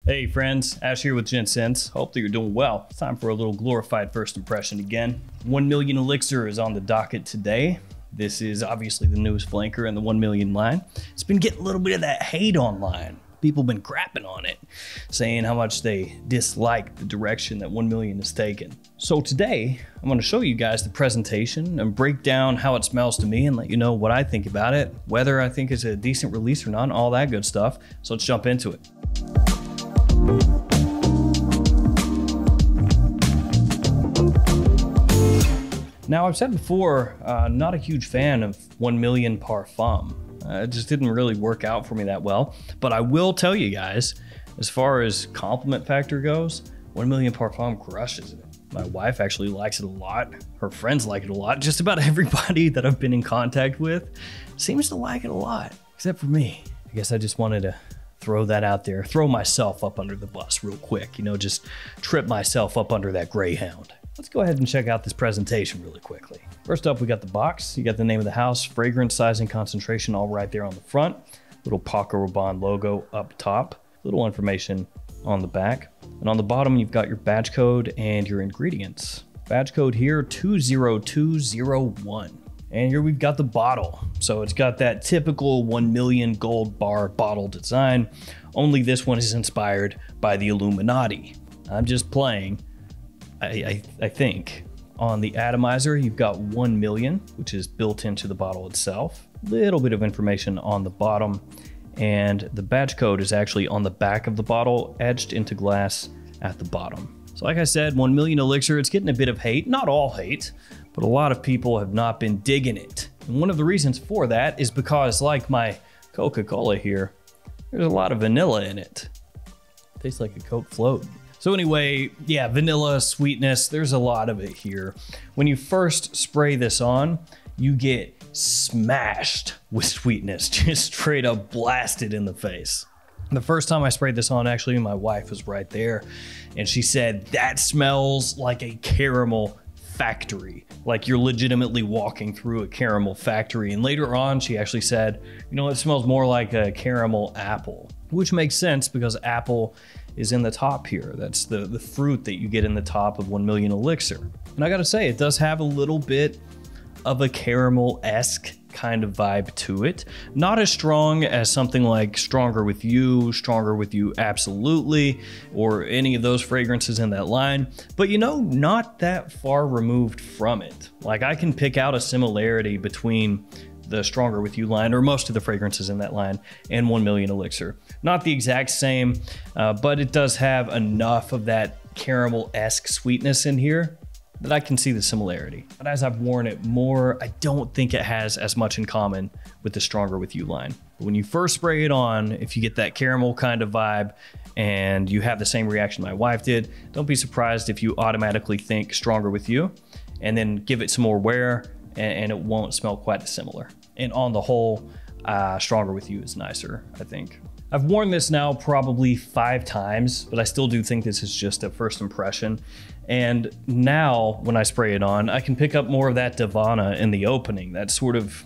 Hey friends, Ash here with Gents. Hope that you're doing well. It's time for a little glorified first impression again. 1 million Elixir is on the docket today. This is obviously the newest flanker in the 1 million line. It's been getting a little bit of that hate online. People have been crapping on it, saying how much they dislike the direction that 1 million is taken. So today, I'm going to show you guys the presentation and break down how it smells to me and let you know what I think about it, whether I think it's a decent release or not, all that good stuff. So let's jump into it. Now, I've said before, not a huge fan of 1 million Parfum. It just didn't really work out for me that well. But I will tell you guys, as far as compliment factor goes, 1 million Parfum crushes it. My wife actually likes it a lot. Her friends like it a lot. Just about everybody that I've been in contact with seems to like it a lot, except for me. I guess I just wanted to throw that out there, throw myself up under the bus real quick, just trip myself up under that Greyhound. Let's go ahead and check out this presentation really quickly. First up, we got the box. You got the name of the house, fragrance, size, and concentration all right there on the front. Little Paco Rabanne logo up top. Little information on the back. And on the bottom, you've got your batch code and your ingredients. Batch code here, 20201. And here we've got the bottle. So it's got that typical 1 million gold bar bottle design, only this one is inspired by the Illuminati. I'm just playing. I think. On the atomizer, you've got 1 million, which is built into the bottle itself. Little bit of information on the bottom, and the batch code is actually on the back of the bottle, etched into glass at the bottom. So like I said, 1 million Elixir, it's getting a bit of hate. Not all hate, but a lot of people have not been digging it. And one of the reasons for that is because, like my Coca-Cola here, there's a lot of vanilla in it. Tastes like a Coke float. So anyway, yeah, vanilla, sweetness, there's a lot of it here. When you first spray this on, you get smashed with sweetness, just straight up blasted in the face. The first time I sprayed this on, actually, my wife was right there, and she said, that smells like a caramel factory. Like you're legitimately walking through a caramel factory. And later on, she actually said, it smells more like a caramel apple, which makes sense because apple is in the top here. That's the fruit that you get in the top of 1 million Elixir. And I gotta say, it does have a little bit of a caramel-esque kind of vibe to it. Not as strong as something like Stronger With You Absolutely, or any of those fragrances in that line, but not that far removed from it. Like I can pick out a similarity between the Stronger With You line, or most of the fragrances in that line, and 1 million Elixir. Not the exact same, but it does have enough of that caramel-esque sweetness in here that I can see the similarity. But as I've worn it more, I don't think it has as much in common with the Stronger With You line. But when you first spray it on, if you get that caramel kind of vibe and you have the same reaction my wife did, don't be surprised if you automatically think Stronger With You, and then give it some more wear and it won't smell quite as similar. And on the whole, Stronger With You is nicer, I think. I've worn this now probably 5 times, but I still do think this is just a first impression. And now when I spray it on, I can pick up more of that Divana in the opening, that sort of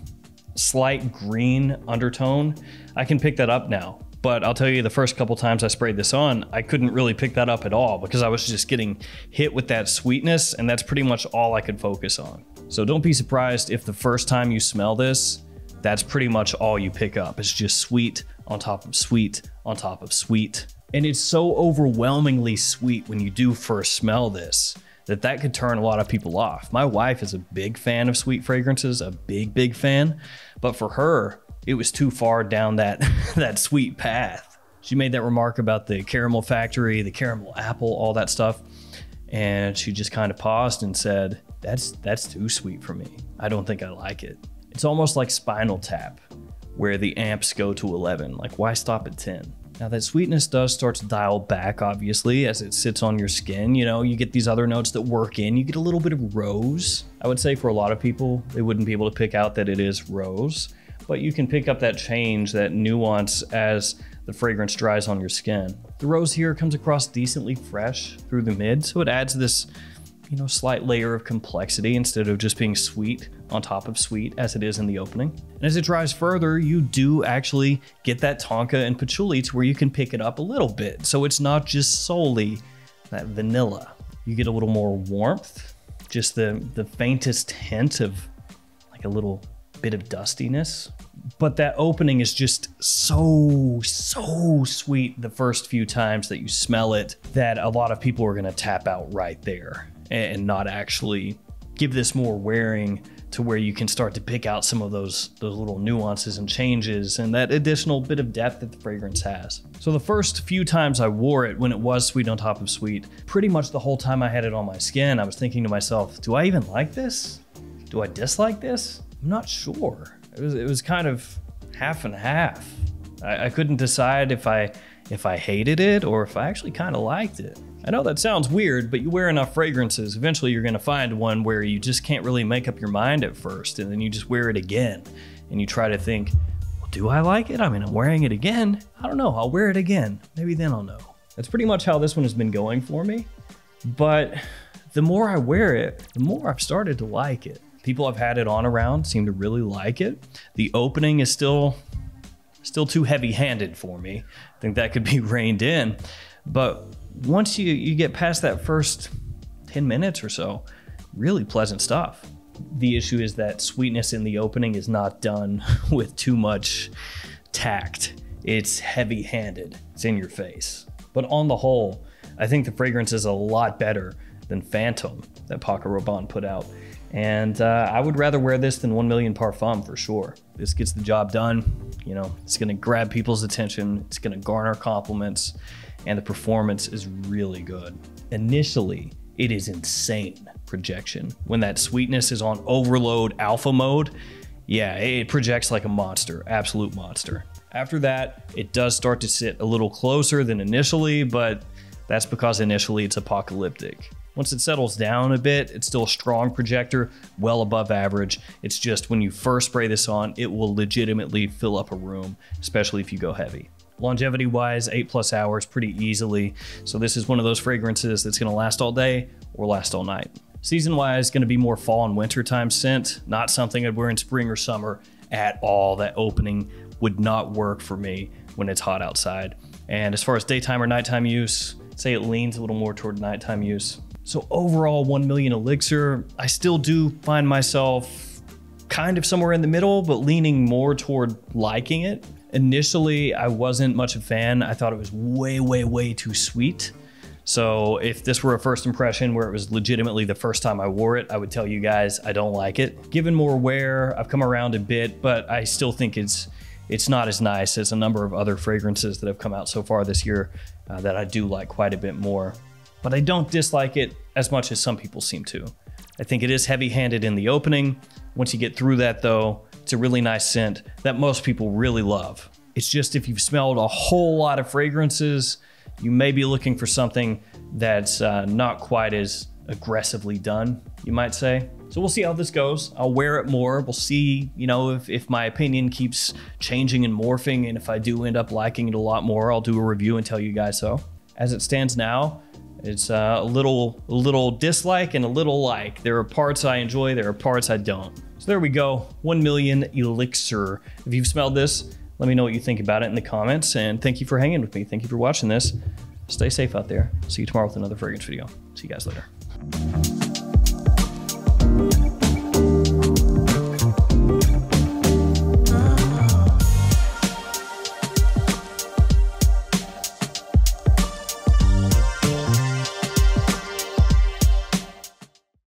slight green undertone. I can pick that up now. But I'll tell you, the first couple times I sprayed this on, I couldn't really pick that up at all because I was just getting hit with that sweetness, and that's pretty much all I could focus on. So don't be surprised if the first time you smell this, that's pretty much all you pick up. It's just sweet on top of sweet on top of sweet. And it's so overwhelmingly sweet when you do first smell this that could turn a lot of people off. My wife is a big fan of sweet fragrances, a big fan. But for her, it was too far down that sweet path. She made that remark about the caramel factory, the caramel apple, all that stuff. And she just kind of paused and said, that's too sweet for me. I don't think I like it. It's almost like Spinal Tap, where the amps go to 11. Like, why stop at 10? Now that sweetness does start to dial back, obviously, as it sits on your skin. You get these other notes that work in. You get a little bit of rose. I would say for a lot of people, they wouldn't be able to pick out that it is rose, but you can pick up that change, that nuance as the fragrance dries on your skin. The rose here comes across decently fresh through the mid, so it adds this, slight layer of complexity instead of just being sweet on top of sweet as it is in the opening. And as it dries further, you do actually get that tonka and patchouli to where you can pick it up a little bit. So it's not just solely that vanilla. You get a little more warmth, just the faintest hint of like a little bit of dustiness. But that opening is just so sweet the first few times that you smell it that a lot of people are gonna tap out right there and not actually give this more wearing to where you can start to pick out some of those little nuances and changes and that additional bit of depth that the fragrance has. So the first few times I wore it when it was sweet on top of sweet, pretty much the whole time I had it on my skin, I was thinking to myself, do I even like this? Do I dislike this? I'm not sure. It was kind of half and half. I couldn't decide if I hated it or if I actually kind of liked it. I know that sounds weird, but you wear enough fragrances, eventually you're gonna find one where you just can't really make up your mind at first, and then you just wear it again, and you try to think, well, do I like it? I mean, I'm wearing it again. I don't know, I'll wear it again. Maybe then I'll know. That's pretty much how this one has been going for me, but the more I wear it, the more I've started to like it. People I've had it on around seem to really like it. The opening is still too heavy-handed for me. I think that could be reined in, but once you get past that first 10 minutes or so, really pleasant stuff. The issue is that sweetness in the opening is not done with too much tact. It's heavy-handed, it's in your face. But on the whole, I think the fragrance is a lot better than Phantom that Paco Rabanne put out. And I would rather wear this than 1 Million Parfum for sure. This gets the job done. You know, it's gonna grab people's attention, it's gonna garner compliments, and the performance is really good. Initially, it is insane projection. When that sweetness is on overload alpha mode, yeah, it projects like a monster, absolute monster. After that, it does start to sit a little closer than initially, but that's because initially it's apocalyptic. Once it settles down a bit, it's still a strong projector, well above average. It's just when you first spray this on, it will legitimately fill up a room, especially if you go heavy. Longevity wise, 8+ hours pretty easily. So this is one of those fragrances that's gonna last all day or last all night. Season wise, gonna be more fall and winter time scent, not something I'd wear in spring or summer at all. That opening would not work for me when it's hot outside. And as far as daytime or nighttime use, I'd say it leans a little more toward nighttime use. So overall, 1 Million Elixir, I still do find myself kind of somewhere in the middle, but leaning more toward liking it. Initially, I wasn't much a fan. I thought it was way too sweet. So if this were a first impression where it was legitimately the first time I wore it, I would tell you guys I don't like it. Given more wear, I've come around a bit, but I still think it's not as nice as a number of other fragrances that have come out so far this year that I do like quite a bit more. But I don't dislike it as much as some people seem to. I think it is heavy-handed in the opening. Once you get through that though, it's a really nice scent that most people really love. It's just if you've smelled a whole lot of fragrances, you may be looking for something that's not quite as aggressively done, you might say. So we'll see how this goes. I'll wear it more. We'll see, you know, if my opinion keeps changing and morphing, and if I do end up liking it a lot more, I'll do a review and tell you guys so. As it stands now, it's a little dislike and a little like. There are parts I enjoy, there are parts I don't. So there we go, 1 Million Elixir. If you've smelled this, let me know what you think about it in the comments, and thank you for hanging with me. Thank you for watching this. Stay safe out there. See you tomorrow with another fragrance video. See you guys later.